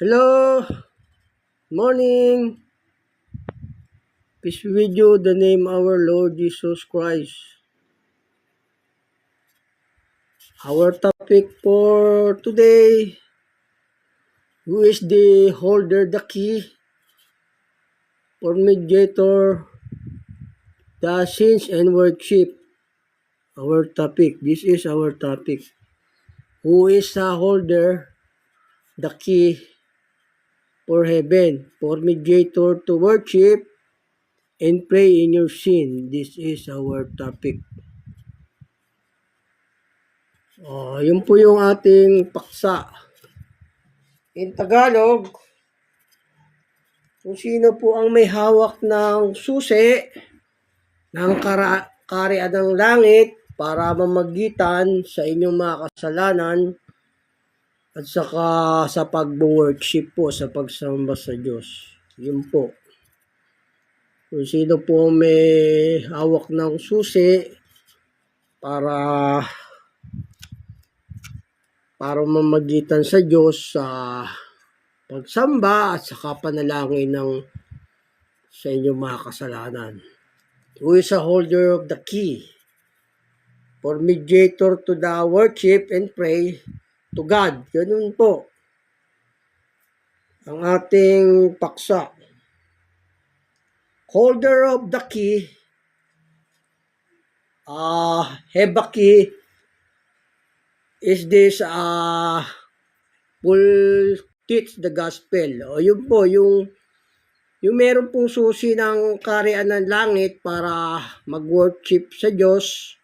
Hello, morning. Peace with you, the name our Lord Jesus Christ. Our topic for today, who is the holder, the key, for mediator, the sins and worship. Our topic, this is our topic. Who is the holder, the key for heaven, for mediator to worship and pray in your sin. This is our topic. Yun po yung ating paksa. In Tagalog, kung sino po ang may hawak ng susi ng kaharian ng langit para mamagitan sa inyong mga kasalanan at saka sa pag-worship po, sa pagsamba sa Diyos. Yun po. Kung sino po may hawak ng susi para mamagitan sa Diyos sa pagsamba at saka panalangin sa inyong mga kasalanan. Who is a holder of the key for mediator to the worship and pray to God. Ganun po ang ating paksa. Holder of the key, have a key, is this will teach the gospel. O yun po, yung meron pong susi ng kaharian ng langit para mag-worship sa Diyos,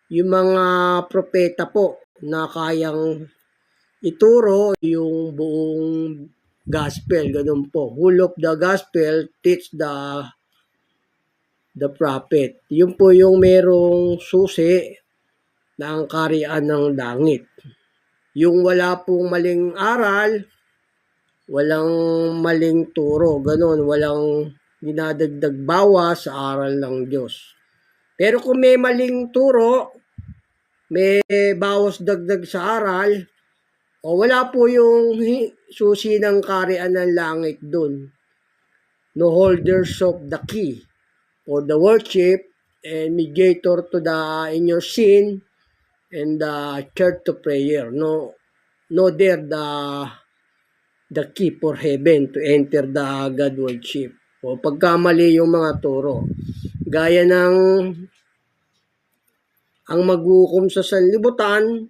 yung mga propeta po na kayang ituro yung buong gospel, ganun po. Whole of the gospel teach the prophet. Yun po yung merong susi ng kaharian ng langit. Yung wala pong maling aral, walang maling turo, ganun, walang dinadagdag bawas sa aral ng Diyos. Pero kung may maling turo, may bawas dagdag sa aral, o wala po yung susi ng kaharian ng langit dun. No holders of the key for the worship and mediator to in your sin and the church to prayer. No there the key for heaven to enter the God worship. O pagkamali yung mga turo. Gaya ng ang maghukom sa sanlibutan,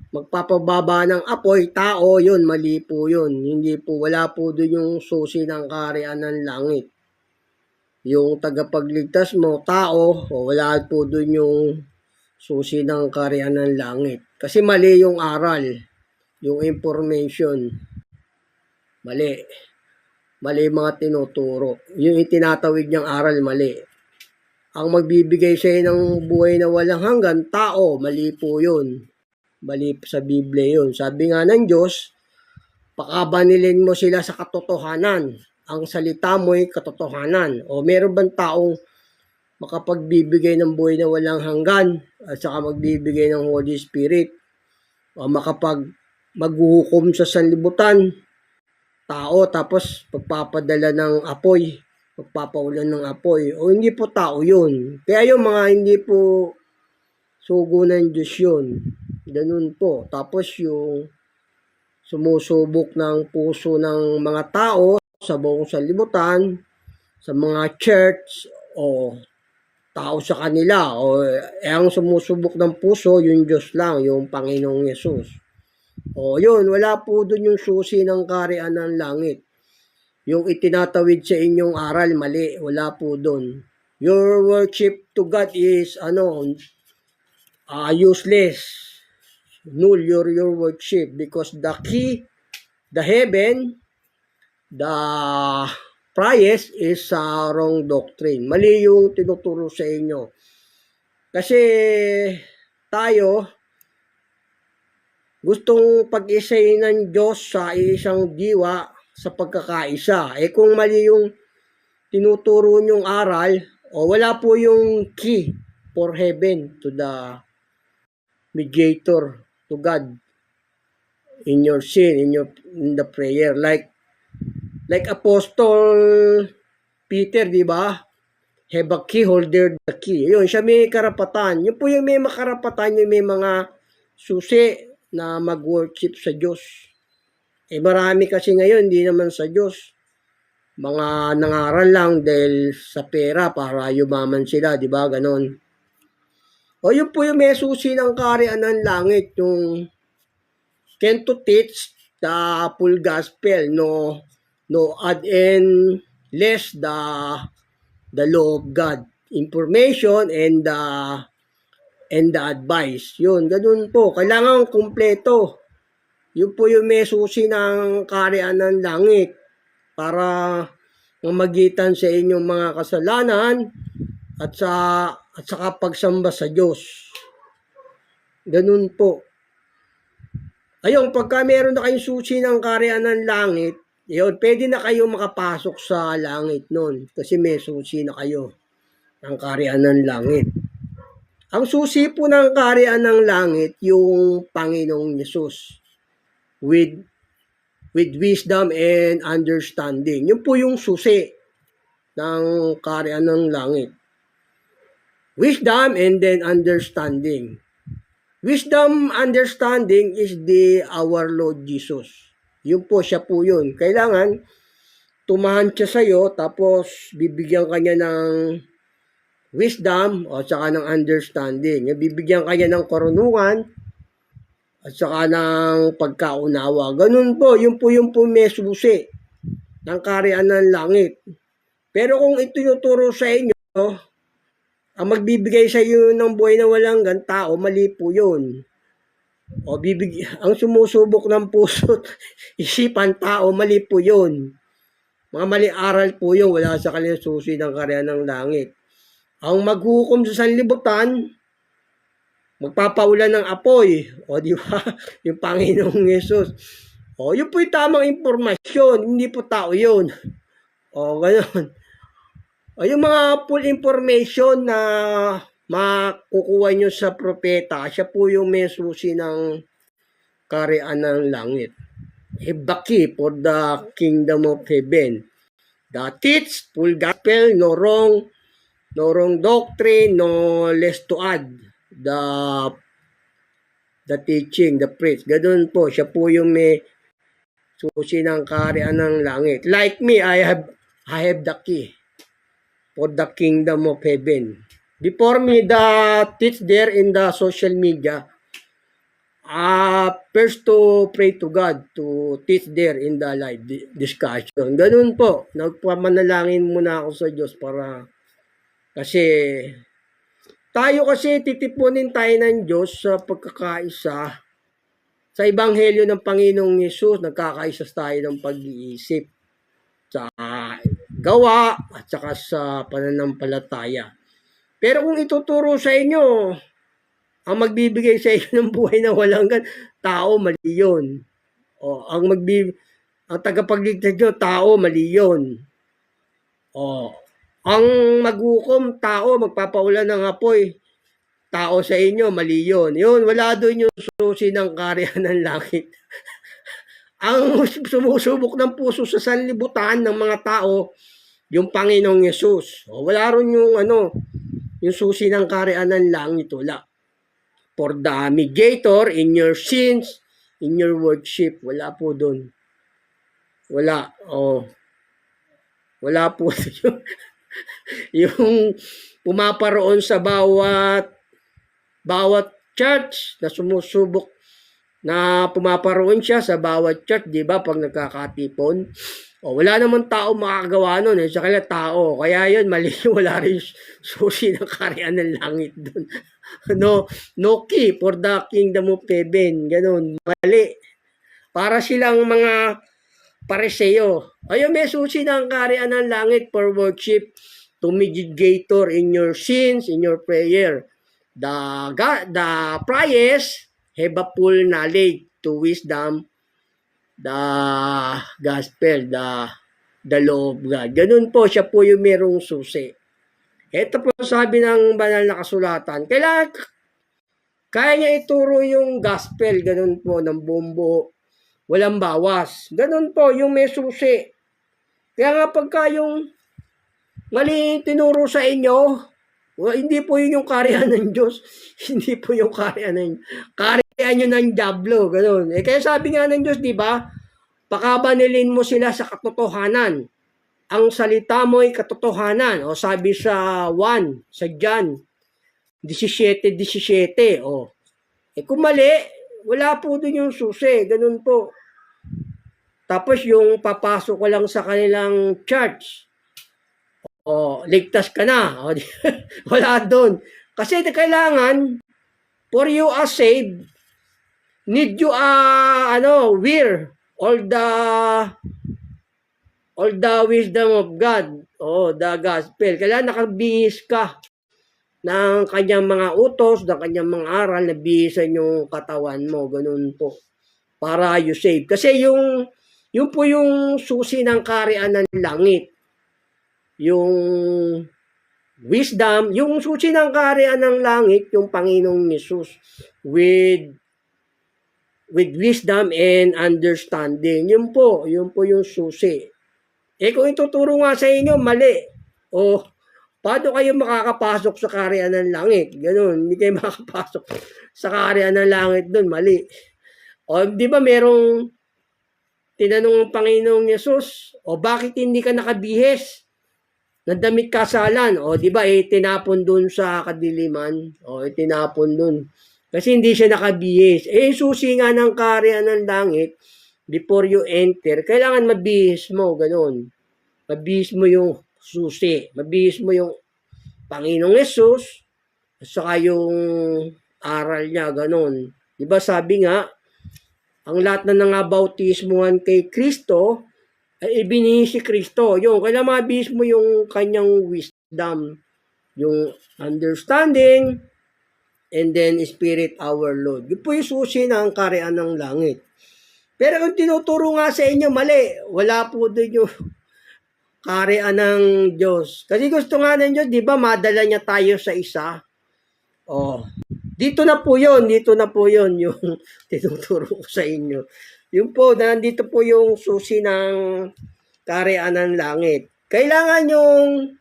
magpapababa ng apoy, tao, yun, mali po yun. Hindi po, wala po doon yung susi ng kaharian ng langit. Yung tagapagligtas mo, tao, wala po doon yung susi ng kaharian ng langit. Kasi mali yung aral, yung information. Mali. Mali mga tinuturo. Yung itinatawid niyang aral, mali. Ang magbibigay sa iyo ng buhay na walang hanggan, tao, mali po yun. Mali sa Biblia yun. Sabi nga ng Diyos, pakabanilin mo sila sa katotohanan. Ang salita mo'y katotohanan. O meron bang taong makapagbibigay ng buhay na walang hanggan at saka magbibigay ng Holy Spirit? O maghuhukom sa sanlibutan, tao, tapos pagpapadala ng apoy, pagpapaulan ng apoy. O hindi po tao yun. Kaya yung mga hindi po sugo ng Diyos yun. Ganun po. Tapos yung sumusubok ng puso ng mga tao sa buong sanlibutan, sa mga church o tao sa kanila, o ang sumusubok ng puso, yung Diyos lang, yung Panginoong Yesus. O yun, wala po dun yung susi ng kaharian ng langit. Yung itinatawid sa inyong aral, mali, wala po dun. Your worship to God is useless. Null your worship because the key, the heaven, the price is wrong doctrine. Mali yung tinuturo sa inyo. Kasi tayo, gustong pag-isahin ng Diyos sa isang diwa sa pagkakaisa. Kung mali yung tinuturo nyong aral, wala po yung key for heaven to the mediator to God in your sin, in the prayer. Like Like Apostle Peter, di ba? Have a key, holder the key. Yun, siya may karapatan. Yun po yung may makarapatan, yung may mga susi na mag-worship sa Diyos. Marami kasi ngayon, hindi naman sa Diyos. Mga nangaral lang dahil sa pera para yumaman sila, di ba? Ganon. O yun po yung may susi ng kaharian ng langit, yung can to teach the full gospel, no add and less the law of God, information and the advice. Yun, ganun po. Kailangan kumpleto. Yun po yung may susi ng kaharian ng langit para mamagitan sa inyong mga kasalanan at saka pagsamba sa Diyos. Ganun po. Ayun, pagka meron na kayong susi ng kaharian ng langit, yun, pwede na kayo makapasok sa langit nun kasi may susi na kayo ng kaharian ng langit. Ang susi po ng kaharian ng langit, yung Panginoong Yesus with wisdom and understanding. Yun po yung susi ng kaharian ng langit. Wisdom and then understanding. Wisdom, understanding is our Lord Jesus. Yun po, siya po yun. Kailangan tumahan siya sa'yo, tapos bibigyan ka niya ng wisdom o saka ng understanding. Bibigyan ka niya ng karunungan at saka ng pagkaunawa. Ganun po, yun po yung may susi ng kaharian ng langit. Pero kung itinuturo sa inyo, ang magbibigay sa iyo ng buhay na walang tao, mali po yun. O ang sumusubok ng puso, isipan tao, mali po yun. Mga mali aral po yun, wala sa kanilang susi ng kaharian ng langit. Ang maghukom sa sanlibutan, magpapaulan ng apoy, o di ba? Yung Panginoong Yesus. O yun po yung tamang impormasyon, hindi po tao yun. O gano'n. O yung mga full information na makukuha nyo sa propeta, siya po yung may susi ng kaharian ng langit. The key for the kingdom of heaven. The teach, full gospel, no wrong doctrine, no less to add. The teaching, the preach. Ganun po, siya po yung may susi ng kaharian ng langit. Like me, I have the key for the kingdom of heaven. Before me teach there in the social media, first to pray to God to teach there in the live discussion. Ganun po, nagpamanalangin muna ako sa Diyos para kasi tayo kasi titipunin tayo ng Diyos sa pagkakaisa. Sa Ebanghelyo ng Panginoong Yesus, nagkakaisa tayo ng pag-iisip sa gawa at saka sa pananampalataya. Pero kung ituturo sa inyo, ang magbibigay sa inyo ng buhay na walang tao, mali yun. O, ang tagapagligtas nyo, tao, mali yun. O, ang maghukom, tao, magpapaulan ng apoy, tao sa inyo, mali yun. Yun, wala doon yung susi ng kaharian ng langit. Ang sumusubok ng puso sa sanlibutan ng mga tao, yung Panginoong Yesus. O, wala rin yung yung susi ng kaharian ng langit, wala. For the mediator in your sins, in your worship, wala po doon. Wala. O, wala po yung pumaparoon sa bawat church na sumusubok na pumaparoon siya sa bawat church, di ba, pag nagkakatipon. O, wala naman tao makakagawa nun. Sa kanila tao. Kaya yun, mali. Wala rin susi ng kaharian ng langit doon. No key for the kingdom of heaven. Ganun. Mali. Para silang mga pariseo. Ayun, may susi ng kaharian ng langit for worship to mediator in your sins, in your prayer. The priest have a full knowledge to wisdom, the gospel, the law of God. Ganun po, siya po yung merong susi. Ito po sabi ng banal na kasulatan, kaya niya ituro yung gospel, ganun po, ng buong buo, walang bawas. Ganun po, yung may susi. Kaya nga pagka yung mali tinuro sa inyo, hindi po yun yung kaharian ng Diyos. Hindi po yung kaharian ng kaharian nyo ng Diablo. Ganun. Kaya sabi nga ng Diyos, di ba? Pakabanilin mo sila sa katotohanan. Ang salita mo ay katotohanan. O sabi sa 1, sa John 17:17. O. Kung mali, wala po dun yung susi. Ganun po. Tapos yung papasok ko lang sa kanilang church. O, ligtas ka na. O, wala doon. Kasi kailangan, for you are saved, need you wear all the wisdom of God. O, the gospel. Kailangan nakabihis ka ng kanyang mga utos, ng kanyang mga aral, na bihisan yung katawan mo. Ganun po. Para you save. Kasi yung po yung susi ng kaharian ng langit. Yung wisdom, yung susi ng kaharian ng langit, yung Panginoong Yesus with wisdom and understanding. Yun po yung susi. Kung ituturo nga sa inyo, mali. O, paano kayo makakapasok sa kaharian ng langit? Ganun, hindi kayo makakapasok sa kaharian ng langit doon, mali. O, di ba merong tinanong ng Panginoong Yesus, o bakit hindi ka nakabihis? Nadamit kasalan, o di ba tinapon dun sa kadiliman, o tinapon dun. Kasi hindi siya nakabihis. Susi nga ng kaharian ng langit, before you enter, kailangan mabihis mo, ganun. Mabihis mo yung susi, mabihis mo yung Panginoong Yesus, at saka yung aral niya, ganun. Di ba sabi nga, ang lahat na nangabautismuhan kay Kristo, ay ibinihis si Kristo. Yung, kailangan mabihis mo yung kanyang wisdom, yung understanding, and then Spirit our Lord. Yun po yung susi ng kaharian ng langit. Pero kung tinuturo nga sa inyo, mali. Wala po doon yung kaharian ng Diyos. Kasi gusto nga ng Diyos, di ba, madala niya tayo sa isa. Oh, dito na po yun yung tinuturo ko sa inyo. Yung po, nandito po yung susi ng kaharian ng langit. Kailangan yung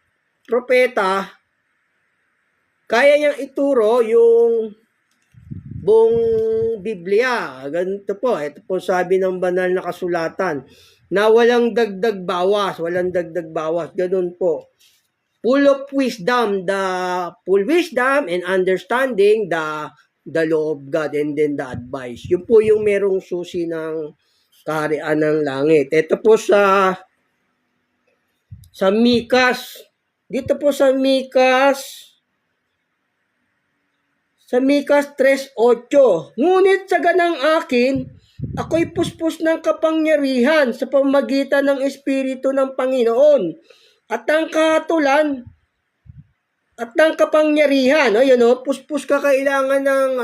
propeta, kaya niyang ituro yung buong Biblia. Ganito po, ito po sabi ng banal na kasulatan, na walang dagdag bawas, ganun po. Full of wisdom, the full wisdom and understanding the law of God, and then the advice. Yun po yung merong susi ng kaharian ng langit. Ito po sa Mikas. Dito po sa Mikas 3:8. Ngunit sa ganang akin, ako'y puspos ng kapangyarihan sa pamamagitan ng Espiritu ng Panginoon. At ang kahatulan at ng kapangyarihan, puspos ka, kailangan ng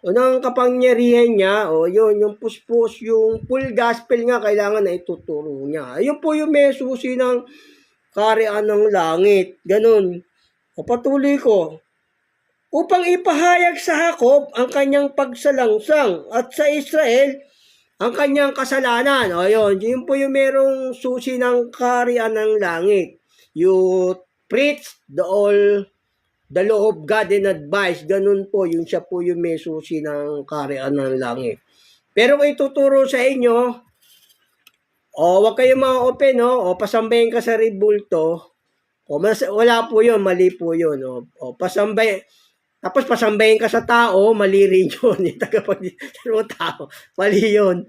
ng kapangyarihan niya, yun, yung puspos, yung full gospel nga, kailangan na ituturo niya. Ayun po yung may susi ng kaharian ng langit, ganun. Patuloy ko, upang ipahayag sa Jacob ang kanyang pagsalangsang at sa Israel ang kanyang kasalanan. Yun po yung merong susi ng kaharian ng langit. You preach the law of God and advice. Ganun po, yung siya po yung may susi ng kaharian ng langit. Pero kung ituturo sa inyo, wag kayo ma-open, pasambahin ka sa rebulto, wala po yun, mali po yun. Pasambay, tapos pasambahin ka sa tao, mali rin yun. Tao, mali yun.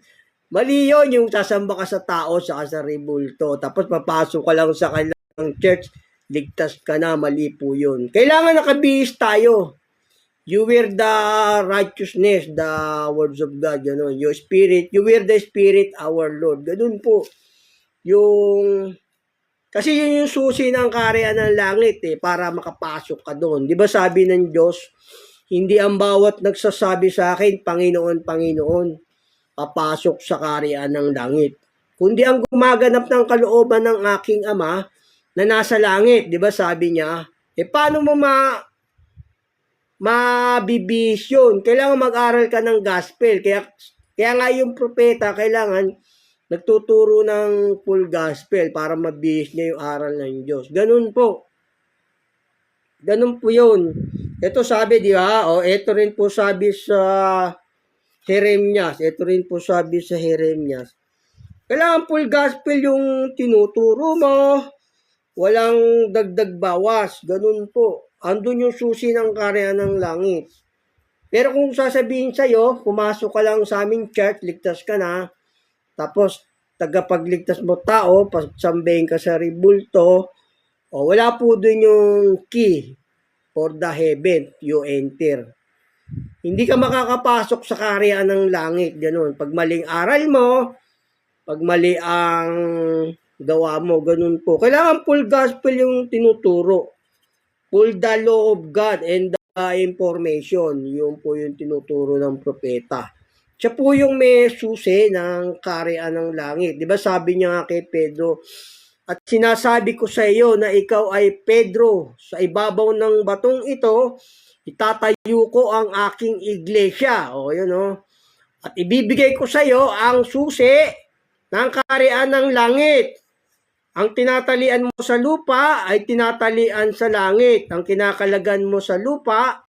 Mali yun yung sasamba ka sa tao saka sa rebulto. Tapos papasok ka lang sa kanilang church, ligtas ka na, mali po yun. Kailangan nakabihis tayo. You wear the righteousness, the words of God, your spirit, you wear the Spirit, our Lord. Ganun po. Kasi yun yung susi ng kaharian ng langit para makapasok ka doon. Di ba sabi ng Diyos, hindi ang bawat nagsasabi sa akin, Panginoon, Panginoon, papasok sa kaharian ng langit. Kundi ang gumaganap ng kalooban ng aking Ama na nasa langit. Di ba sabi niya, paano mo mabibis yun? Kailangan mag-aral ka ng gospel. Kaya nga yung propeta, kailangan nagtuturo ng full gospel para mabihis niya yung aral ng Diyos. Ganun po. Ganun po yun. Ito sabi, di ba? O, ito rin po sabi sa Jeremias. Ito rin po sabi sa Jeremias. Kailangan full gospel yung tinuturo mo. Walang dagdag bawas. Ganun po. Andun yung susi ng kaharian ng langit. Pero kung sasabihin sa'yo, pumasok ka lang sa aming church, ligtas ka na, tapos tagapagligtas mo tao, pagsambahin ka sa ribulto, o wala po dun yung key for the heaven, you enter. Hindi ka makakapasok sa kaharian ng langit, ganun. Pag maling aral mo, pag mali ang gawa mo, ganun po. Kailangan full gospel yung tinuturo. Full the law of God and the information. Yun po yung tinuturo ng propeta. Siya po yung may susi ng kaharian ng langit. Di ba sabi niya nga kay Pedro, at sinasabi ko sa iyo na ikaw ay Pedro, sa ibabaw ng batong ito, itatayo ko ang aking iglesia. O yun o. At ibibigay ko sa iyo ang susi ng kaharian ng langit. Ang tinatalian mo sa lupa ay tinatalian sa langit. Ang kinakalagan mo sa lupa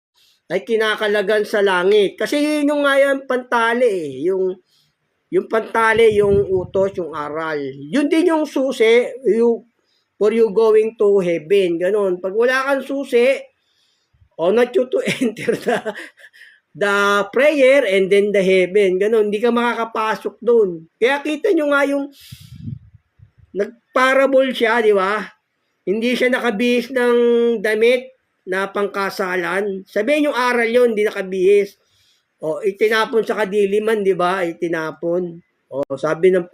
ay kinakalagan sa langit. Kasi yun yung nga yan pantali eh. Yung pantali, yung utos, yung aral. Yun din yung susi for you going to heaven. Ganon. Pag wala kang susi, not you to enter the prayer and then the heaven. Ganon. Hindi ka makakapasok doon. Kaya kita nyo nga yung nagparable siya, di ba? Hindi siya nakabihis ng damit na pangkasalan. Sabihin yung aral yun, hindi nakabihis. O, itinapon sa kadiliman, di ba? Itinapon. O, sabi ng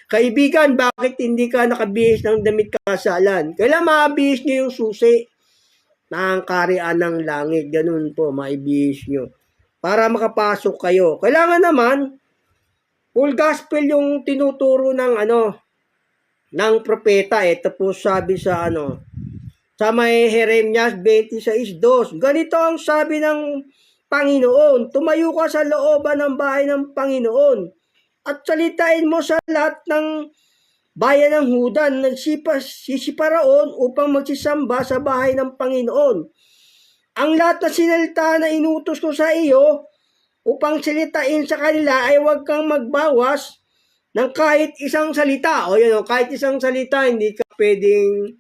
kaibigan, bakit hindi ka nakabihis ng damit kasalan? Kailangan mabihis niyo yung susi ng kaharian ng langit. Ganun po, maibihis niyo. Para makapasok kayo. Kailangan naman, full gospel yung tinuturo ng ng propeta. Ito po sabi sa sa may Jeremias 26:2. Ganito ang sabi ng Panginoon, tumayo ka sa looban ng bahay ng Panginoon at salitain mo sa lahat ng bayan ng Huda na sisiparaon upang magsisamba sa bahay ng Panginoon. Ang lahat na sinalita na inutos ko sa iyo upang salitain sa kanila ay huwag kang magbawas ng kahit isang salita. O yun, kahit isang salita, hindi ka pwedeng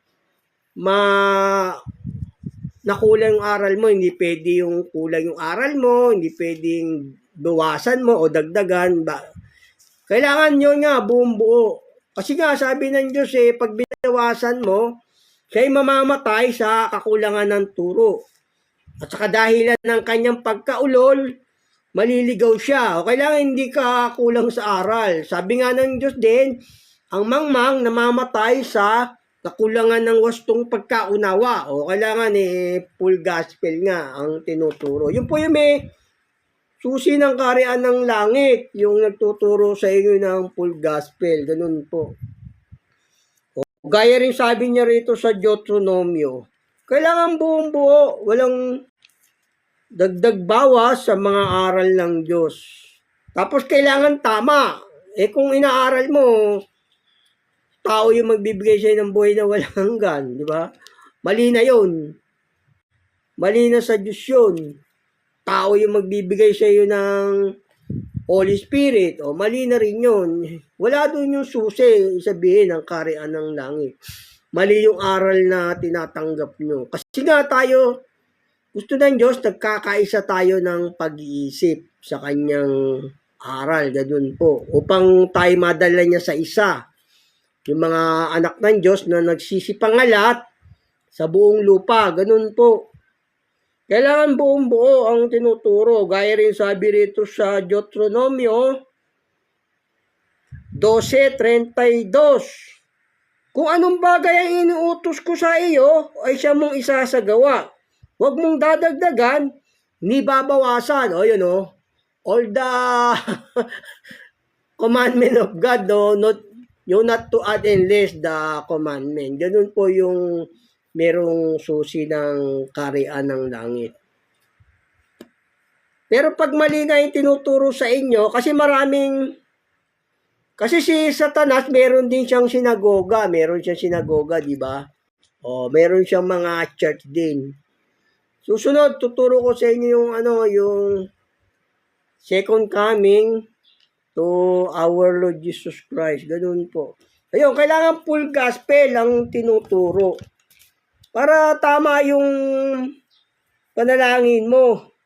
nakulang yung aral mo, hindi pwede yung kulang yung aral mo, hindi pwedeng bawasan mo o dagdagan. Kailangan nyo nga buong buo. Kasi nga sabi ng Diyos pag binawasan mo, siya'y mamamatay sa kakulangan ng turo. At sa kadahilan ng kanyang pagkaulol, maliligaw siya. O kailangan hindi ka kulang sa aral. Sabi nga ng Diyos din, ang mangmang namamatay sa kakulangan ng wastong pagkaunawa. O kailangan full gospel nga ang tinuturo. Yun po yung may susi ng kaharian ng langit, yung nagtuturo sa inyo ng full gospel. Ganun po. O, gaya rin sabi niya rito sa Deuteronomio, kailangan buong buo, walang dagdag bawas sa mga aral ng Diyos. Tapos kailangan tama. Kung inaaral mo, tao yung magbibigay sa'yo ng buhay na walang hanggan, di ba? Mali na yun. Mali na sa Diyos yun. Tao yung magbibigay sa'yo ng Holy Spirit. O mali na rin yun. Wala doon yung susi, sabihin ng kaharian ng langit. Mali yung aral na tinatanggap nyo. Kasi nga tayo, gusto ng Diyos, nagkakaisa tayo ng pag-iisip sa kanyang aral, ganun po. Upang tayo madala niya sa isa. Yung mga anak ng Diyos na nagsisipangalat sa buong lupa, ganun po. Kailangan buong buo ang tinuturo. Gaya rin sabi rito sa Deuteronomio 12:32. Kung anong bagay ang inuutos ko sa iyo, ay siya mong isasagawa. Huwag mong dadagdagan, ni babawasan. O yun all the commandment of God, not to add and less the commandment. Ganun po yung merong susi ng kaharian ng langit. Pero pag mali na yung tinuturo sa inyo, kasi maraming Kasi si Satanas, meron din siyang sinagoga. Meron siyang sinagoga, di ba? O, meron siyang mga church din. Susunod, tuturo ko sa inyo yung yung second coming to our Lord Jesus Christ. Ganun po. Ayun, kailangan full gospel ang tinuturo. Para tama yung panalangin mo.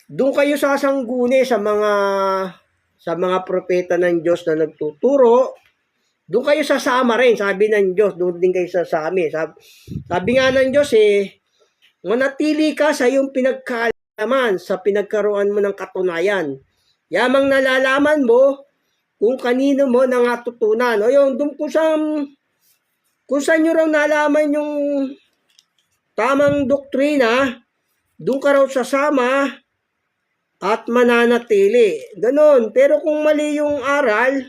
Doon kayo sasangguni sa mga propeta ng Diyos na nagtuturo. Doon kayo sasama rin, sabi ng Diyos. Doon din kayo sasami. Sabi nga ng Diyos manatili ka sa iyong pinagkaalaman, sa pinagkaroon mo ng katunayan. Yamang nalalaman mo kung kanino mo nangatutunan. O yung doon kung saan nyo raw nalaman yung tamang doktrina, doon ka raw sasama at mananatili. Ganon. Pero kung mali yung aral,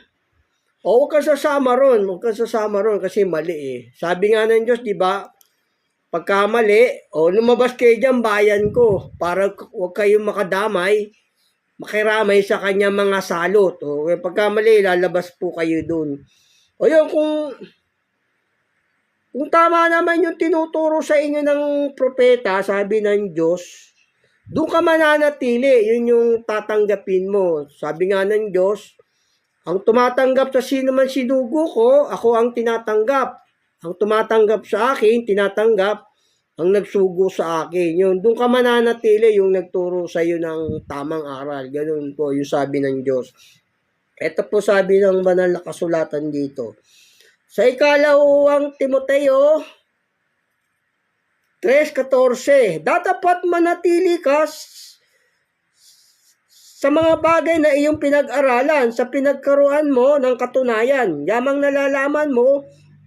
huwag ka sasama ron. Huwag ka sasama ron kasi mali Sabi nga ng Diyos, di ba? Pagka mali, lumabas kayo dyan, bayan ko. Para huwag kayong makadamay, makiramay sa kanya mga salot. Pagka mali, lalabas po kayo dun. O yun, kung tama naman yung tinuturo sa inyo ng propeta, sabi ng Diyos, doon ka mananatili, yun yung tatanggapin mo. Sabi nga ng Diyos, ang tumatanggap sa sino man sinugo ko, ako ang tinatanggap. Ang tumatanggap sa akin, tinatanggap ang nagsugo sa akin. Yun, doon ka mananatili yung nagturo sa iyo ng tamang aral. Ganun po yung sabi ng Diyos. Ito po sabi ng banal na kasulatan dito. Sa ikalawang Timoteo 3:14, dapat manatili ka sa mga bagay na iyong pinag-aralan, sa pinagkaroon mo ng katunayan. Yamang nalalaman mo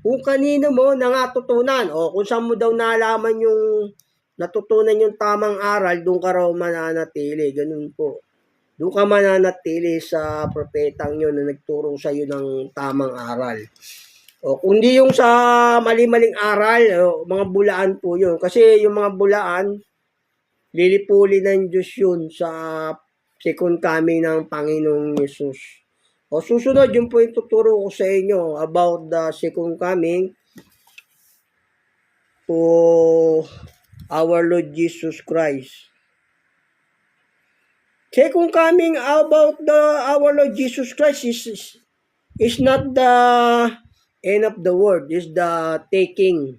kung kanino mo nangatutunan o kung saan mo daw nalaman yung natutunan yung tamang aral, doon ka raw mananatili. Ganun po. Doon ka mananatili sa propetang yun na nagturo sa iyo ng tamang aral. O kundi yung sa mali-maling aral, mga bulaan po yun. Kasi yung mga bulaan, lilipuli ng Diyos yun sa second coming ng Panginoong Yesus. O susunod, yun po yung tuturo ko sa inyo about the second coming to our Lord Jesus Christ. Second coming about our Lord Jesus Christ is not the end of the world, is the taking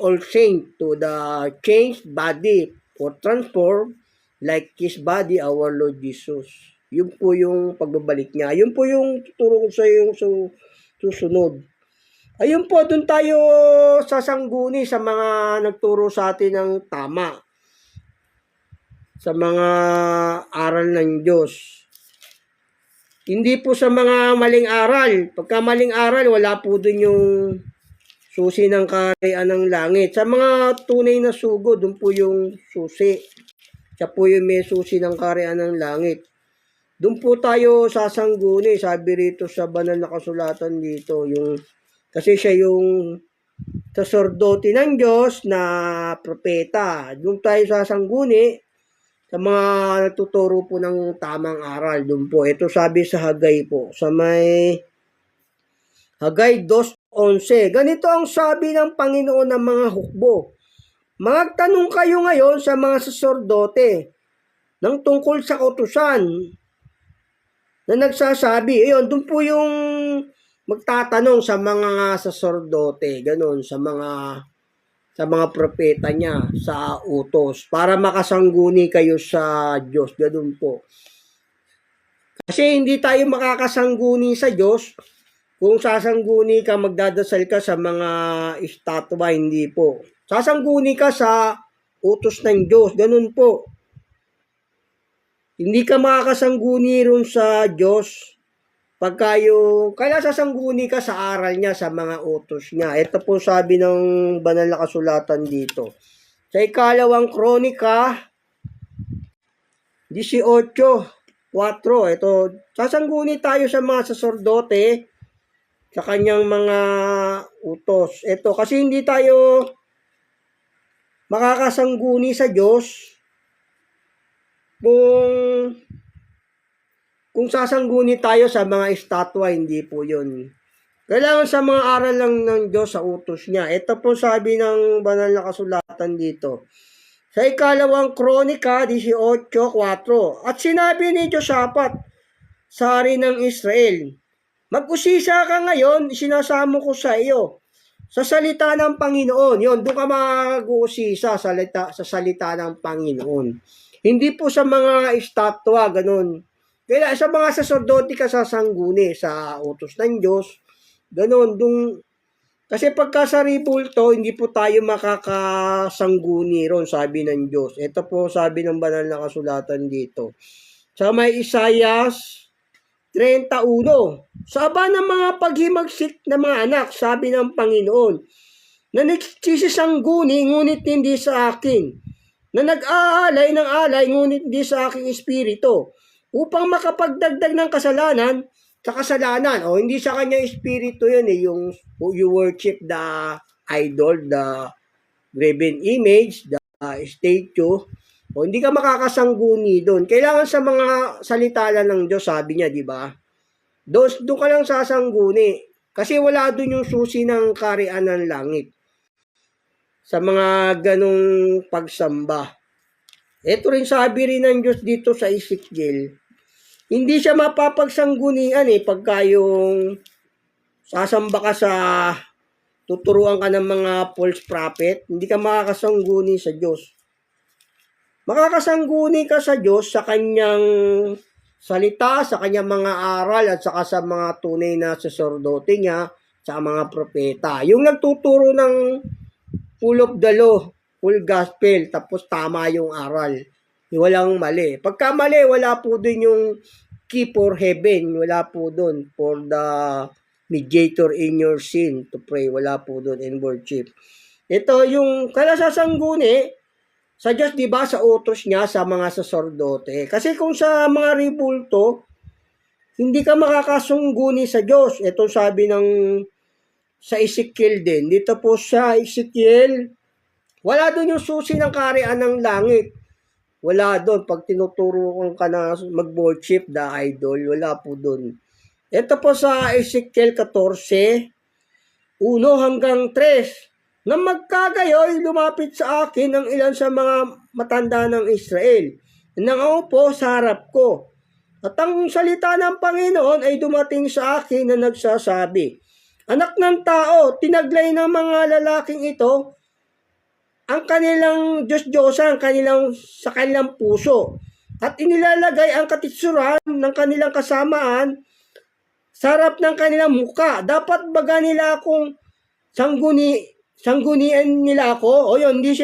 all saints to the changed body or transform like His body, our Lord Jesus. Yun po yung pagbabalik niya. Yun po yung tuturo ko sa iyo susunod. Ayun po, dun tayo sasangguni sa mga nagturo sa atin ng tama. Sa mga aral ng Diyos. Hindi po sa mga maling aral. Pagka maling aral, wala po dun yung susi ng kaharian ng langit. Sa mga tunay na sugo, dun po yung susi. Siya po yung may susi ng kaharian ng langit. Dun po tayo sasangguni, sabi rito sa banal na kasulatan dito. Kasi siya yung saserdote ng Diyos na propeta. Dun tayo sasangguni sa mga natuturo po ng tamang aral. Doon po, ito sabi sa Hagay po, sa may Hagay 2:11. Ganito ang sabi ng Panginoon ng mga hukbo. Magtanong kayo ngayon sa mga saserdote ng tungkol sa utusan na nagsasabi. Ayun, doon po yung magtatanong sa mga saserdote, ganun, sa mga propeta niya, sa utos, para makasangguni kayo sa Diyos. Ganun po. Kasi hindi tayo makakasangguni sa Diyos kung sasangguni ka, magdadasal ka sa mga estatwa, hindi po. Sasangguni ka sa utos ng Diyos. Ganun po. Hindi ka makakasangguni ron sa Diyos kaya sasangguni ka sa aral niya, sa mga utos niya. Ito po sabi ng banal na kasulatan dito. Sa ikalawang Kronika 18:4, ito, sasangguni tayo sa mga saserdote sa kanyang mga utos. Ito, kasi hindi tayo makakasangguni sa Diyos kung kung sasangguni tayo sa mga estatwa, hindi po yun. Kailangan sa mga aral lang ng Diyos sa utos niya. Ito po sabi ng banal na kasulatan dito. Sa ikalawang Kronika 18:4, at sinabi ni Josaphat, sa hari ng Israel, mag-usisa ka ngayon, sinasamo ko sa iyo sa salita ng Panginoon. Yun, doon ka mag-uusisa sa salita ng Panginoon. Hindi po sa mga estatwa, ganun. Kaya sa mga saserdote ka sasangguni sa utos ng Diyos, ganun. Kasi pagka sa ribulto, hindi po tayo makakasangguni ron, sabi ng Diyos. Ito po sabi ng banal na kasulatan dito. Sa may Isaias 31, sa aba ng mga paghimagsik na mga anak, sabi ng Panginoon, na nagsisisangguni, ngunit hindi sa akin, na nag-aalay ng alay, ngunit hindi sa aking espiritu, upang makapagdagdag ng kasalanan sa kasalanan. O hindi sa kanya espiritu yun yung you worship the idol, the graven image, the statue. O hindi ka makakasangguni doon. Kailangan sa mga salita lang ng Diyos, sabi niya, di ba? Doon ka lang sasangguni. Kasi wala doon yung susi ng kaharian ng langit. Sa mga ganong pagsamba. Ito rin sabi rin ng Diyos dito sa Ezekiel. Hindi siya mapapagsanggunian pagka yung sasamba ka sa tuturuan ka ng mga false prophet, hindi ka makakasangguni sa Diyos. Makakasangguni ka sa Diyos sa kanyang salita, sa kanyang mga aral, at saka sa mga tunay na saserdote niya, sa mga propeta. Yung nagtuturo ng full of the law, full gospel, tapos tama yung aral. Walang mali. Pagka mali, wala po din yung key for heaven. Wala po doon for the mediator in your sin to pray. Wala po doon in worship. Ito yung kalasasangguni sa Diyos, di ba, sa utos niya sa mga saserdote. Kasi kung sa mga ribulto, hindi ka makakasungguni sa Diyos. Ito sabi ng sa Ezekiel din. Dito po sa Ezekiel, wala doon yung susi ng kaharian ng langit. Wala doon. Pag tinuturo ka na mag-worship the idol, wala po doon. Ito po sa Ezekiel 14, 1 hanggang 3. Na magkagayoy, lumapit sa akin ang ilan sa mga matanda ng Israel. Nangaupo sa harap ko. At ang salita ng Panginoon ay dumating sa akin na nagsasabi, anak ng tao, tinaglay ng mga lalaking ito ang kanilang Diyos-Diyosan sa kanilang puso. At inilalagay ang katitsuran ng kanilang kasamaan sa harap ng kanilang muka. Dapat baga nila akong sanggunian nila ako. O yun, hindi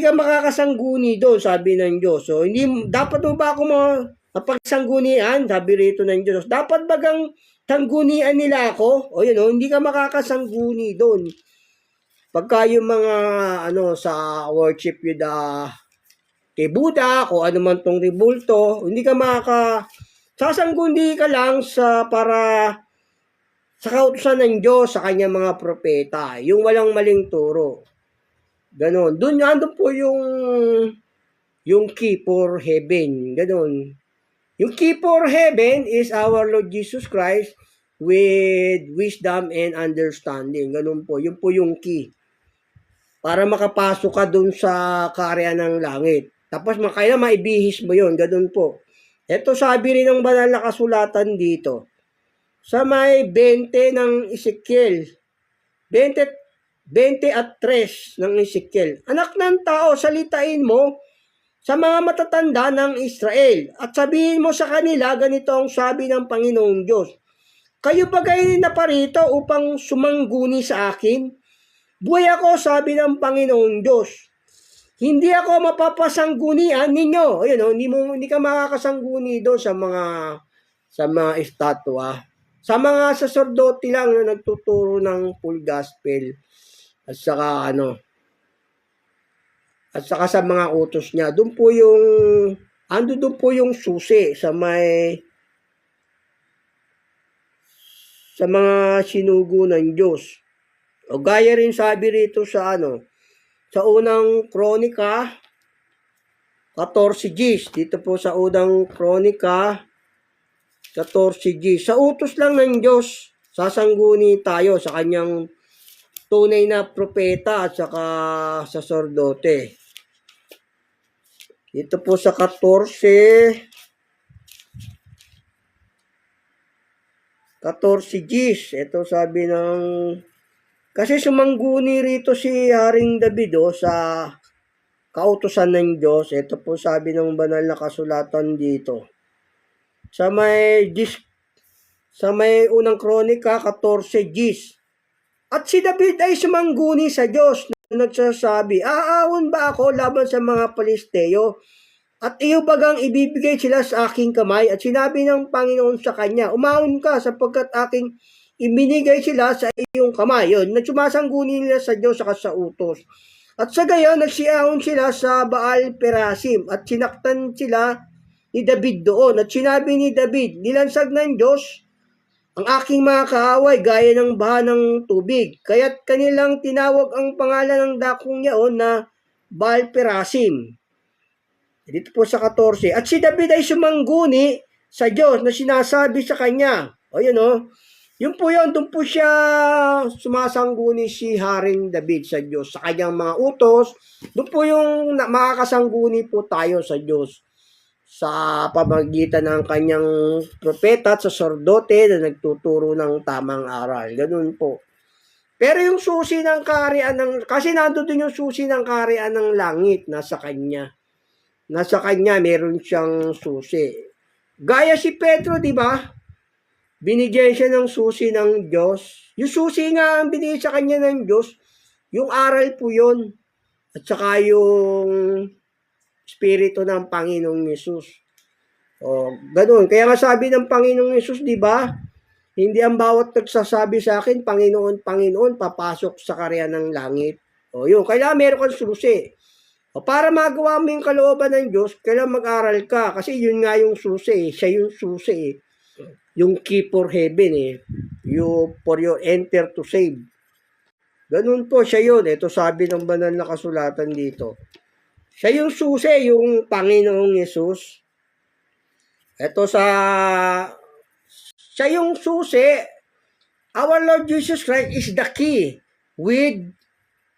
ka makakasangguni doon, sabi ng Diyos. So, dapat mo ba ako mapagsanggunian, sabi rito ng Diyos. Dapat bagang sanggunian nila ako. O yun, hindi ka makakasangguni doon. Pagka yung mga, sa worship with kay Buddha, kung ano man tong ribulto, hindi ka sasangguni ka lang para sa kautusan ng Diyos sa kanyang mga propeta, yung walang maling turo. Ganon. Doon po yung key for heaven. Ganon. Yung key for heaven is our Lord Jesus Christ with wisdom and understanding. Ganon po. Yun po yung key. Para makapasok ka doon sa kaharian ng langit. Tapos kaya maibihis mo yun. Ganon po. Ito sabi rin ng banal na kasulatan dito. Sa may 20 ng Ezekiel, 20 at 3 ng Ezekiel, anak ng tao, salitain mo sa mga matatanda ng Israel at sabihin mo sa kanila, ganito ang sabi ng Panginoong Diyos. Kayo ba kayo naparito upang sumangguni sa akin? Buhay ako, sabi ng Panginoong Diyos. Hindi ako mapapasanggunian ninyo. Ayun, hindi ka makakasangguni doon sa mga estatwa. Sa mga saserdote lang na nagtuturo ng full gospel at saka sa mga utos niya. Doon po yung susi sa mga sinugo ng Diyos. O gaya rin sabi rito sa unang Kronika 14 Gs. Dito po sa unang Kronika 14G. Sa utos lang ng Diyos, sasangguni tayo sa kanyang tunay na propeta at saka saserdote. Dito po sa 14 Gs. Ito sabi ng... Kasi sumangguni rito si Haring David sa kautusan ng Diyos. Ito po sabi ng banal na kasulatan dito. Sa may unang kronika, 14Gs. At si David ay sumangguni sa Diyos na nagsasabi, aahon ba ako laban sa mga Palisteo? At iyo bagang ibibigay sila sa aking kamay? At sinabi ng Panginoon sa kanya, umahon ka sapagkat aking ibinigay sila sa iyong kamay. Yun, nagsumasangguni nila sa Diyos saka sa utos. At sa gayon, nagsiahon sila sa Baal Perasim at sinaktan sila ni David doon. At sinabi ni David, nilansag ng Diyos ang aking mga kaaway gaya ng baha ng tubig. Kaya't kanilang tinawag ang pangalan ng dakong yaon na Baal Perasim. Dito po sa 14. At si David ay sumangguni sa Diyos na sinasabi sa kanya. O yun o. Yun po yun. Doon po siya sumasangguni si Haring David sa Diyos. Sa kanyang mga utos. Doon po yung makakasangguni po tayo sa Diyos. Sa pamagitan ng kanyang propeta at saserdote na nagtuturo ng tamang aral. Ganun po. Pero yung susi ng kaharian ng... Kasi nandun yung susi ng kaharian ng langit. Nasa kanya. Nasa kanya, meron siyang susi. Gaya si Pedro, di ba? Binigyan siya ng susi ng Diyos. Yung susi nga ang binigay sa kanya ng Diyos, yung aral po yun. At saka yung Espiritu ng Panginoong Yesus. O, ganun. Kaya nga sabi ng Panginoong Yesus, di ba? Hindi ang bawat nagsasabi sa akin, Panginoon, Panginoon, papasok sa karya ng langit. O, yun. Kailangan meron kang susi. O, para magawa mo yung kalooban ng Diyos, kailangan mag-aral ka. Kasi yun nga yung susi. Siya yung susi. Yung key for heaven. For your enter to save. Ganun po, siya yun. Ito sabi ng banal na kasulatan dito. Siya yung susi, yung Panginoong Yesus. Ito siya yung susi. Our Lord Jesus Christ is the key with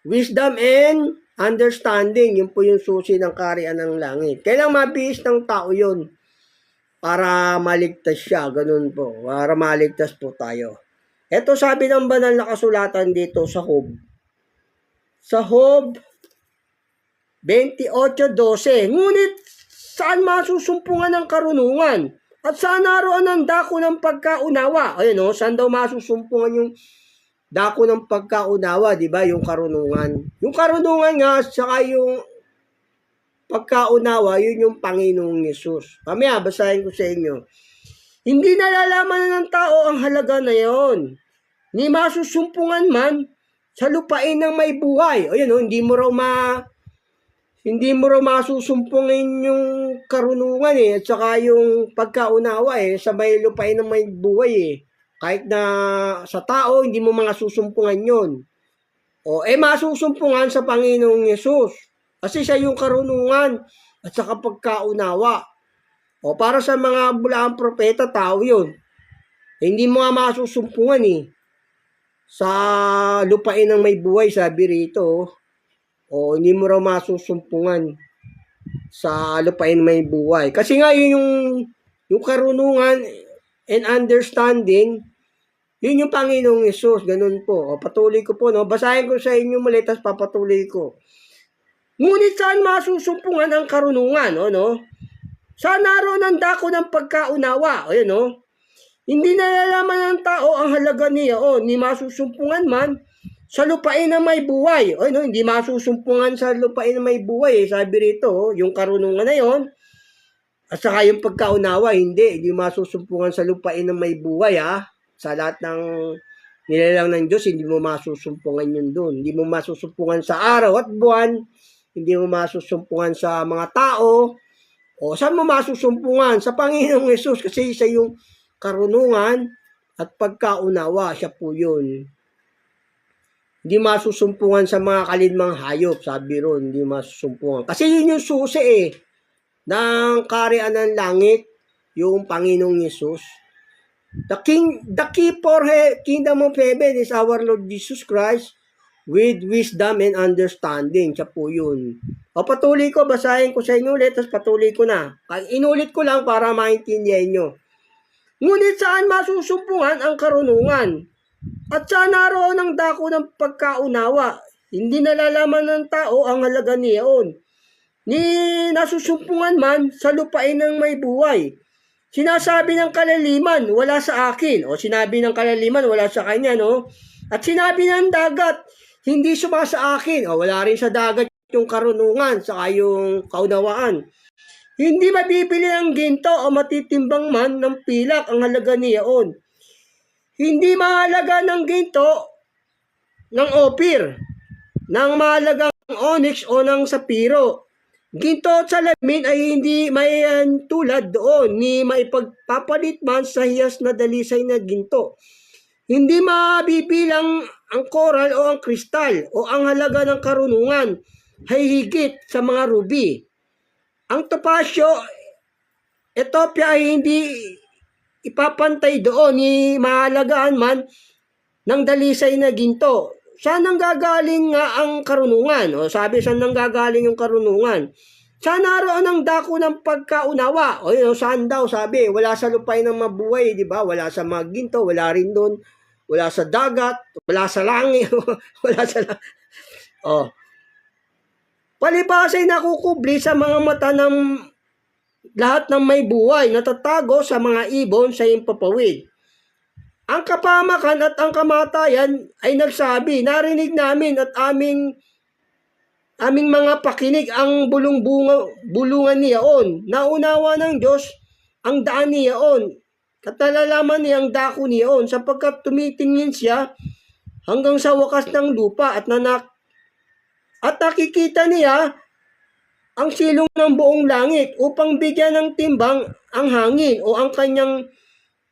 wisdom and understanding. Yun po yung susi ng kaharian ng langit. Kailangan mabihis ng tao yun para maligtas siya. Ganun po. Para maligtas po tayo. Ito sabi ng banal na kasulatan dito sa Job. Sa Job 28:12. Ngunit saan masusumpungan ng karunungan? At saan naroon ang dako ng pagkaunawa? Ayun o, saan daw masusumpungan yung dako ng pagkaunawa, di ba? Yung karunungan. Yung karunungan nga, saka yung pagkaunawa, yun yung Panginoong Yesus. Mamaya, basahin ko sa inyo. Hindi nalalaman ng tao ang halaga na yon. Ni masusumpungan man sa lupain ng may buhay. Ayun o, hindi mo raw masusumpungin yung karunungan at saka yung pagkaunawa sa may lupain ng may buhay Kahit na sa tao, hindi mo mga susumpungan yun. Masusumpungan sa Panginoong Yesus. Kasi siya yung karunungan at saka pagkaunawa. Para sa mga bulaang propeta, tao yun. Hindi mo nga masusumpungan sa lupain ng may buhay, sabi rito. Hindi mo raw masusumpungan sa lupain may buhay. Kasi nga yun yung karunungan and understanding, yun yung Panginoong Yesus. Ganun po. Patuloy ko po. Basahin ko sa inyo muli, tapos papatuloy ko. Ngunit saan masusumpungan ang karunungan? Saan naroon ang dako ng pagkaunawa? Hindi nalalaman ng tao ang halaga niya. Ni masusumpungan man sa lupain na may buhay. Hindi masusumpungan sa lupain na may buhay. Sabi rito, yung karunungan na yon. At saka yung pagkaunawa, hindi masusumpungan sa lupain na may buhay. Sa lahat ng nilalang ng Diyos, hindi mo masusumpungan yun doon. Hindi mo masusumpungan sa araw at buwan. Hindi mo masusumpungan sa mga tao. Saan mo masusumpungan? Sa Panginoong Yesus, kasi siya yung karunungan at pagkaunawa. Siya po yun. Hindi masusumpungan sa mga kalinmang hayop. Sabi ron, hindi masusumpungan. Kasi yun yung susi ng kaharian ng langit, yung Panginoong Yesus. The key for kingdom of heaven is our Lord Jesus Christ with wisdom and understanding. Siya po yun. O patuloy ko, basahin ko sa inyo ulit, tapos patuloy ko na. Inulit ko lang para maintindihan nyo. Ngunit saan masusumpungan ang karunungan? At saan naroon ang dako ng pagkaunawa? Hindi nalalaman ng tao ang halaga niyaon. Ni nasusumpungan man sa lupain ng may buhay. Sinasabi ng kalaliman, wala sa akin. O sinabi ng kalaliman, wala sa kanya, no? At sinabi ng dagat, hindi sumasa akin. O wala rin sa dagat yung karunungan, saka yung kaunawaan. Hindi mabibili ang ginto o matitimbang man ng pilak ang halaga niyaon. Hindi mahalaga ng ginto ng opir, ng mahalagang onyx o ng sapiro. Ginto at salamin ay hindi may tulad doon ni maipagpapalit man sa hiyas na dalisay na ginto. Hindi mabibilang ang koral o ang kristal o ang halaga ng karunungan ay higit sa mga ruby. Ang topasyo, Ethiopia ay hindi ipapantay doon ni mahalagaan man ng dalisay na ginto. Saan nanggagaling nga ang karunungan? O sabi, saan nanggagaling yung karunungan? Saan naroon ang dako ng pagkaunawa? O yun, saan daw? Sabi, wala sa lupay ng mabuhay, di ba? Wala sa mga ginto, wala rin doon. Wala sa dagat, wala sa langit, wala sa oh. Palibhas ay nakukubli sa mga mata ng lahat ng may buhay, natatago sa mga ibon sa impapawid. Ang kapamakan at ang kamatayan ay nagsabi, narinig namin at aming mga pakinig ang bulungan niyaon. Naunawa ng Diyos ang daan niyaon. Katalalaman niya ang dako niyaon sapagkat tumitingin siya hanggang sa wakas ng lupa at nakikita niya ang silong ng buong langit upang bigyan ng timbang ang hangin o ang kanyang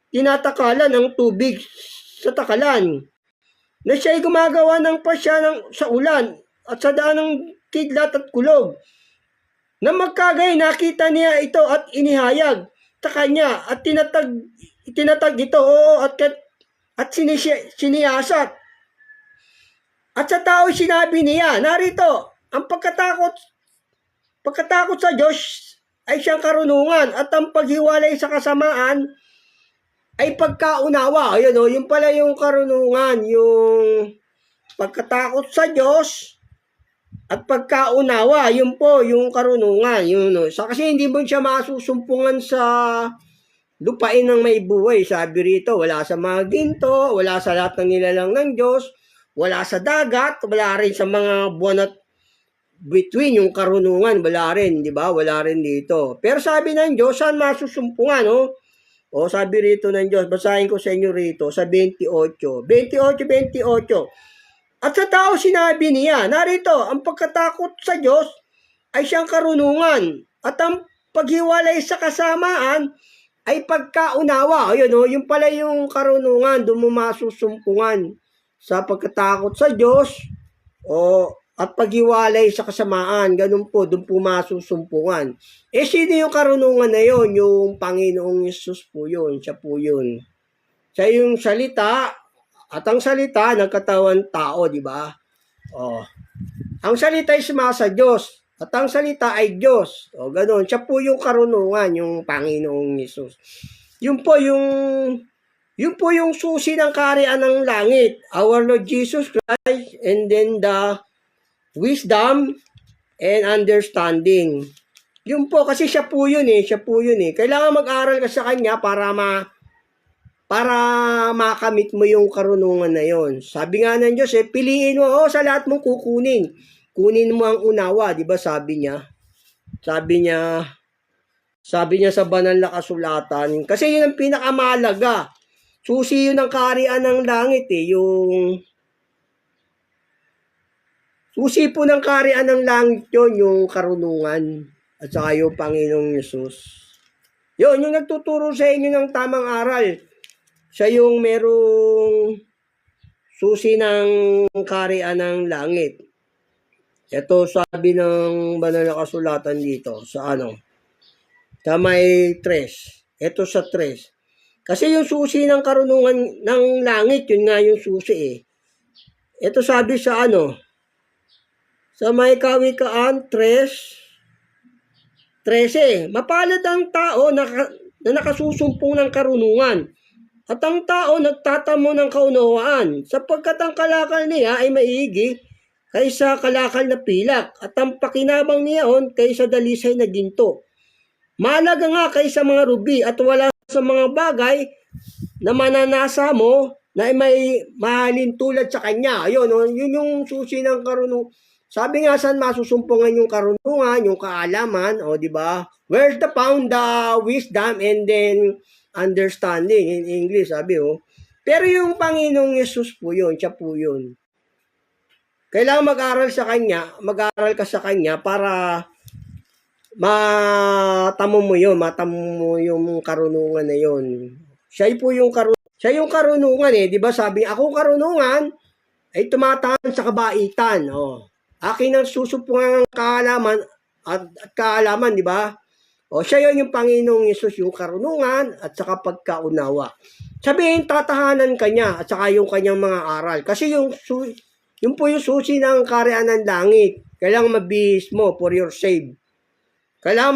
tinatakalan ng tubig sa takalan. Na siya'y gumagawa ng pasya sa ulan at sa daan ng kidlat at kulog. Na magkagay nakita niya ito at inihayag sa kanya at itinatag ito at siniyasat. At sa tao sinabi niya, narito, ang pagkatakot sa Diyos ay siyang karunungan at ang paghiwalay sa kasamaan ay pagkaunawa. Ayun o, yung pala yung karunungan, yung pagkatakot sa Diyos at pagkaunawa, yun po yung karunungan. Yun, no. So, kasi hindi mo siya masusumpungan sa lupain ng may buhay. Sabi rito, wala sa mga ginto, wala sa lahat ng nilalang ng Diyos, wala sa dagat, wala rin sa mga buwan at between yung karunungan, wala rin, di ba? Wala rin dito. Pero sabi ng Diyos, saan masusumpungan, no? O sabi rito ng Diyos, basahin ko sa inyo rito sa 28. At sa tao sinabi niya, narito, ang pagkatakot sa Diyos ay siyang karunungan at ang paghiwalay sa kasamaan ay pagkaunawa. Ayun o, yung pala yung karunungan, doon mo masusumpungan sa pagkatakot sa Diyos at paghiwalay sa kasamaan, ganun po, doon po masusumpungan. Sino yung karunungan na yon? Yung Panginoong Yesus po yun, siya po yun. Siya yung salita, at ang salita, nagkatawan tao, di ba? Ang salita ay sumasa Diyos, at ang salita ay Diyos. Ganun, siya po yung karunungan, yung Panginoong Yesus. Yun po yung susi ng kaharian ng langit, our Lord Jesus Christ, and then the wisdom and understanding. Yun po, kasi siya po yun eh. Kailangan mag-aral ka sa kanya para makamit mo yung karunungan na yon. Sabi nga ng Diyos piliin mo, sa lahat mong kukunin. Kunin mo ang unawa, di ba sabi niya? Sabi niya sa banal na kasulatan, kasi yun ang pinakamahalaga. Susi yun ng kaharian ng langit yung susi po ng kaharian ng langit yun, yung karunungan at saka yung Panginoong Yesus. Yun, yung nagtuturo sa inyo ng tamang aral. Siya yung merong susi ng kaharian ng langit. Ito sabi ng banal na kasulatan dito sa may 3. Ito sa 3. Kasi yung susi ng karunungan ng langit, yun nga yung susi eh. Ito sabi sa sa may Kawikaan 3:13, mapalad ang tao na nakasusumpong ng karunungan at ang tao nagtatamo ng kaunawaan, sapagkat ang kalakal niya ay maigi kaysa kalakal na pilak, at ang pakinabang niyaon kaysa dalisay na ginto. Mahalaga nga kaysa mga rubi, at wala sa mga bagay na mananasa mo na may mahalin tulad sa kanya. Ayun, yun yung susi ng karunungan. Sabi nga, saan masusumpungan yung karunungan, yung kaalaman, di ba? Where's the found the wisdom and then understanding in English, sabi Pero yung Panginoong Yesus po yun, siya po yun. Kailangan mag-aral ka sa Kanya para matamo mo yung karunungan na yun. Siya yung karunungan eh, 'di ba? Sabi, akong karunungan ay tumataan sa kabaitan. Akin ang susumpungan ng kaalaman at kaalaman, 'di ba? Siya yung Panginoong Yesus, yung karunungan at saka pagkaunawa. Sabihin, tatahanan ka niya at saka yung kanyang mga aral. Kasi yun po yung susi ng kaharian ng langit. Kailangan mabihis mo for your save. Kailangan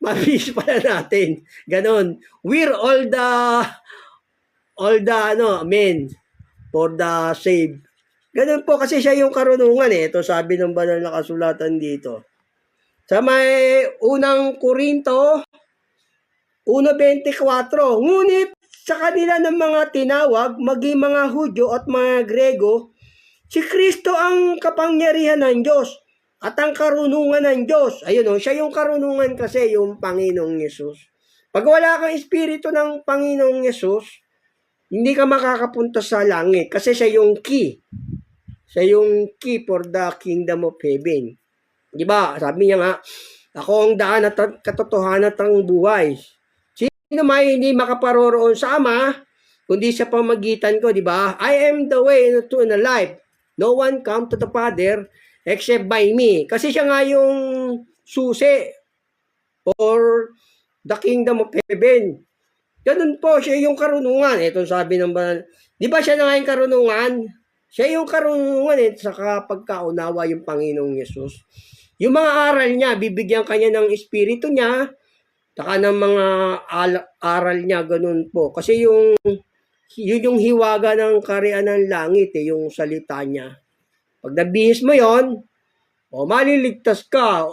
mabihis pala natin. Ganon. We're all the men for the save. Ganon po kasi siya yung karunungan eh. Ito sabi ng banal na kasulatan dito. Sa may unang Korinto 1:24, ngunit sa kanila ng mga tinawag, maging mga Hudyo at mga Grego, si Kristo ang kapangyarihan ng Diyos at ang karunungan ng Diyos. Ayun siya yung karunungan kasi, yung Panginoong Yesus. Pag wala kang espiritu ng Panginoong Yesus, hindi ka makakapunta sa langit kasi siya yung key. Siya yung key for the kingdom of heaven. Diba? Sabi niya nga, ako ang daan at katotohanan at ang buhay. Sino may hindi makaparoroon sa Ama, kundi sa pamagitan ko, diba? I am the way to the life. No one come to the Father except by me. Kasi siya nga yung susi for the kingdom of heaven. Ganun po, siya yung karunungan. Ito sabi ng banal. Di ba siya na nga yung karunungan? Siya yung karunungan sa pagkaunawa yung Panginoong Yesus. Yung mga aral niya, bibigyan kanya ng espiritu niya, saka ng mga aral niya, ganun po. Kasi yun yung hiwaga ng kaharian ng langit yung salita niya. Pag nabihis mo yon, maliligtas ka.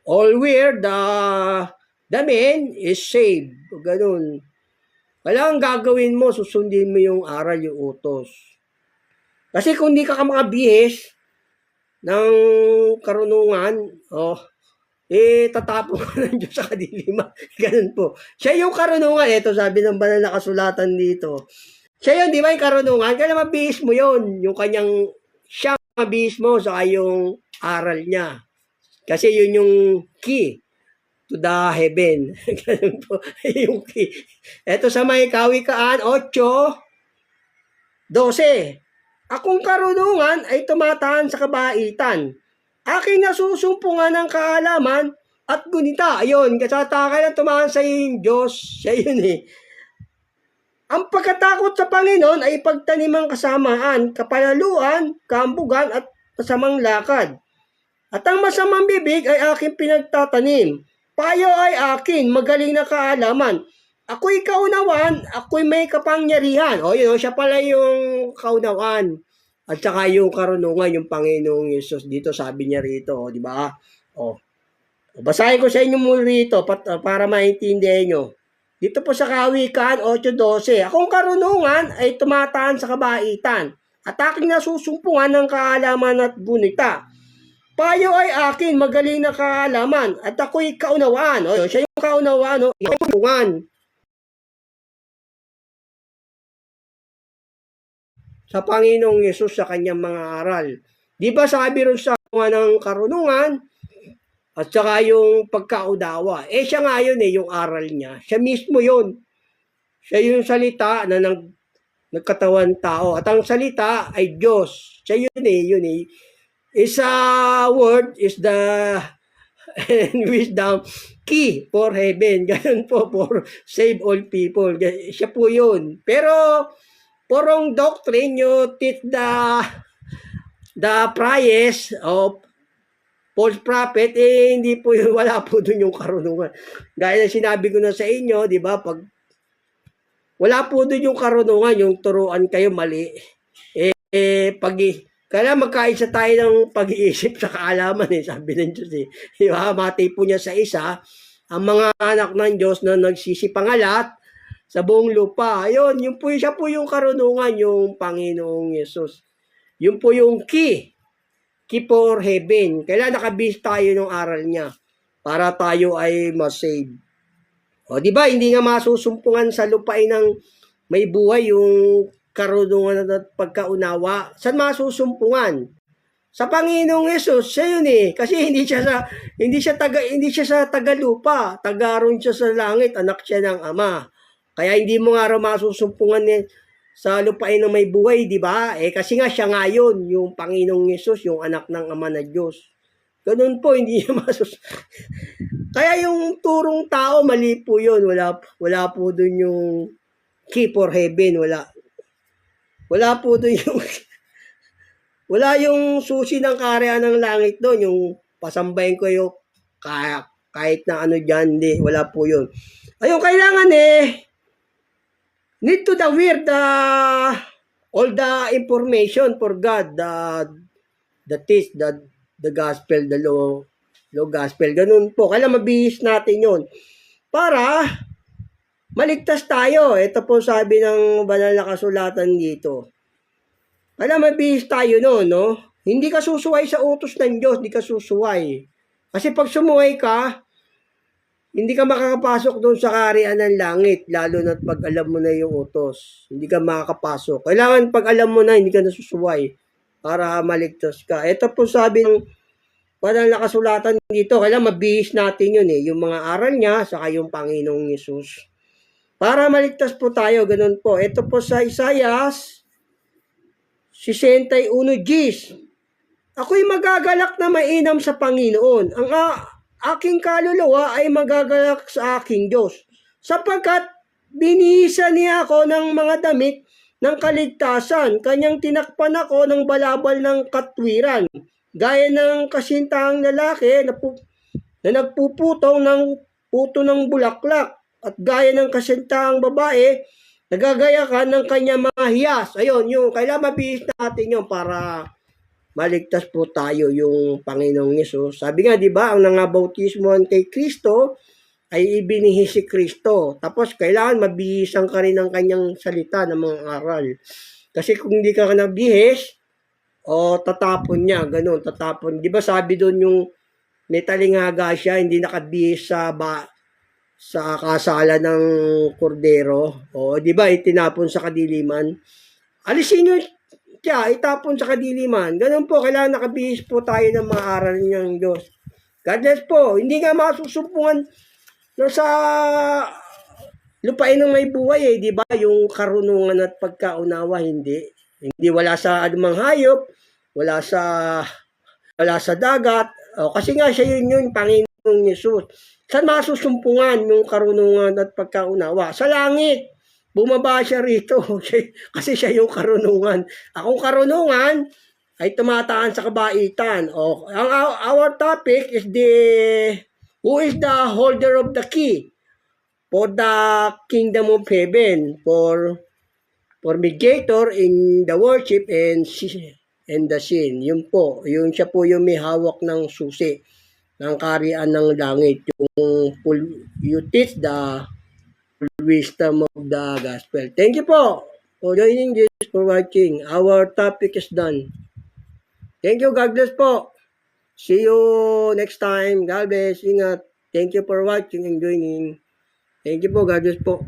All where the man is saved. Ganun. Kailangan gagawin mo, susundin mo yung aral, yung utos. Kasi kung di ka makabihis ng karunungan, tatapon ka ng Diyos sa kadiliman. Ganun po. Siya yung karunungan. Ito sabi ng banal na kasulatan dito. Siya yun, di ba yung karunungan? Kaya mabihis mo yun. Yung kanyang, siya mabihis mo sa yung aral niya. Kasi yun yung key to the heaven. Ganun po. Yung key. Ito sa may Kawikaan 8:12. Akong karunungan ay tumataan sa kabaitan. Aking nasusumpungan ng kaalaman at gunita. Ayun, kasatakay na tumahan sa yung Diyos. Siya yun eh. Ang pagkatakot sa Panginoon ay pagtanimang kasamaan, kapalaluan, kaambugan at masamang lakad. At ang masamang bibig ay aking pinagtatanim. Payo ay akin, magaling na kaalaman. Ako'y kaunawaan, ako'y may kapangyarihan. Yun, siya pala yung kaunawaan. At saka yung karunungan, yung Panginoong Yesus. Dito sabi niya rito, di ba? Basahin ko sa inyo muli rito para maintindihan nyo. Dito po sa Kawikaan 8:12, akong karunungan ay tumataan sa kabaitan at aking nasusumpungan ng kaalaman at gunita. Payo ay akin, magaling na kaalaman at ako'y kaunawaan. Siya yung kaunawaan, yung karunungan. Sa Panginoong Yesus sa kanyang mga aral. Di ba sabi rin sa ng karunungan at saka yung pagkaudawa. Siya nga yun yung aral niya. Siya mismo yun. Siya yung salita na nagkatawan tao. At ang salita ay Diyos. Siya yun yun. Is a word is the and wisdom, key for heaven. Ganun po, for save all people. Siya po yun. Pero, for wrong doctrine, you teach the price of false prophet, hindi po yun, wala po dun yung karunungan. Gaya na sinabi ko na sa inyo, di ba, pag wala po dun yung karunungan, yung turuan kayo mali. Pag kaya magkaisa tayo ng pag-iisip sa kaalaman sabi ng Diyos Di ba? Mati po niya sa isa, ang mga anak ng Diyos na nagsisipangalat sa buong lupa. Ayun, yun po, siya po yung karunungan, yung Panginoong Yesus. Yun po yung key for heaven. Kailangan nakabis tayo ng aral niya para tayo ay masave. O, di ba, hindi nga masusumpungan sa lupain ng may buhay yung karunungan at pagkaunawa. Saan masusumpungan? Sa Panginoong Yesus, siya yun Kasi hindi siya sa tagalupa. Tagaroon siya sa langit, anak siya ng Ama. Kaya hindi mo nga raw masusumpungan sa lupain ng may buhay, di ba? Kasi nga siya nga yun, yung Panginoong Yesus, yung anak ng Ama na Diyos. Ganun po, hindi niya Kaya yung turong tao, mali po yun. Wala po dun yung key for heaven. Wala po dun yung wala yung susi ng kaharian ng langit doon. Yung pasambahin ko yung kahit na ano dyan. Hindi, wala po yun. Ayun, kailangan need to aware all the information for God, the teach, the gospel, the law gospel. Ganun po. Kailangan mabihis natin yun. Para maligtas tayo. Ito po sabi ng banal na kasulatan dito. Kailangan mabihis tayo no? Hindi ka susuway sa utos ng Diyos. Hindi ka susuway. Kasi pag sumuway ka, hindi ka makakapasok doon sa kaharian ng langit, lalo na pag alam mo na yung utos. Hindi ka makakapasok. Kailangan pag alam mo na, hindi ka nasusuway para maligtas ka. Ito po sabi ng banal na kasulatan dito, kailangan mabihis natin yun yung mga aral niya, saka yung Panginoong Yesus. Para maligtas po tayo, ganun po. Ito po sa Isaiah 61:10. Ako'y magagalak na mainam sa Panginoon. Ang aking kaluluwa ay magagalak sa aking Diyos. Sapagkat binihisa niya ako ng mga damit ng kaligtasan. Kanyang tinakpan ako ng balabal ng katwiran. Gaya ng kasintahang lalaki na nagpuputong ng puto ng bulaklak. At gaya ng kasintahang babae, nagagayakan ng kanyang mga hiyas. Ayun, yung kailangan mabihis natin yun para maligtas po tayo yung Panginoong Yesus. Sabi nga, di ba, ang nangabautismohan kay Kristo ay ibinihi si Kristo. Tapos, kailangan mabihisan ka rin ng kanyang salita ng mga aral. Kasi kung hindi ka nabihis, tatapon niya, ganun, tatapon. Di ba sabi doon yung may talinghaga siya, hindi nakabihis sa kasala ng kordero. Di ba, itinapon sa kadiliman. Alisin nyo itapon sa kadiliman. Ganun po, kailangan nakabihis po tayo ng mga aral ng Diyos. God bless po. Hindi nga masusumpungan sa lupain ng may buhay di ba? Yung karunungan at pagkaunawa, hindi. Hindi wala sa anumang hayop, wala sa dagat. Kasi nga siya yun, Panginoong Yesus. Saan masusumpungan yung karunungan at pagkaunawa? Sa langit. Bumaba siya rito kasi siya yung karunungan. Akong karunungan ay tumataan sa kabaitan. Our topic is who is the holder of the key for the kingdom of heaven, for mediator in the worship and the sin. Yun po, siya po yung may hawak ng susi ng kaharian ng langit. You teach the wisdom of the gospel. Thank you po for joining this, for watching. Our topic is done. Thank you. God bless po. See you next time. God bless. Ingat. Thank you for watching and joining. Thank you po. God bless po.